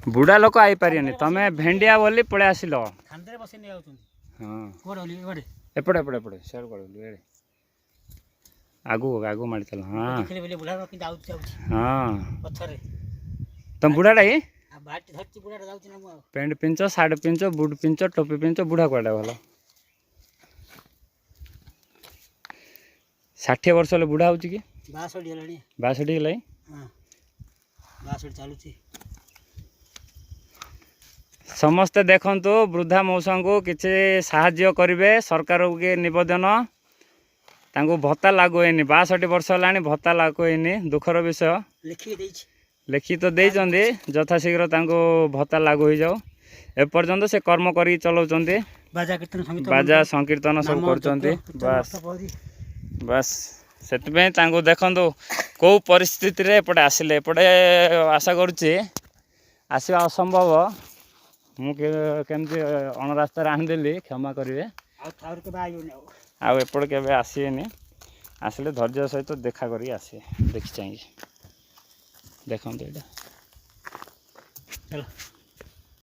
बुढ़ा लोक आई पारे तमें भेंडिया बोली पड़े आसिल हाँ एपटे एपटे एपटे सियाड़ पड़े आगु आगु मारी चल हाँ हाँ तुम बुढ़ाटा ही पेंट पिंच सार्ट पिंच बुट पिंच टोपी पिंच बुढ़ा कड़ा भल 60 वर्ष हेल्ले बुढ़ा होची कि 62 है समस्ते देखंतु वृद्धा मौसा को किसी साहाय्य करेंगे सरकार के निवेदन तांको भत्ता लागू होनी 62 वर्ष है भत्ता लागू होनी दुखर विषय लिखि तो देइचंदी यथाशीघ्र तांको भत्ता लागू हो जाओ एपर्यंत से कर्म करी चलाउचंदी बाजा संकीर्तन सब करचंदी बस बस से तांको देखंतु कौ परिस्थिति रे एपटे आसिले एपटे आशा करुच्ची आसवा असंभव मुझे अण रास्तार आनीदेली क्षमा करेंगे आउट के आसबेनि आसिले धैर्य सहित देखा करी आसे देखी चाहिए देखो ये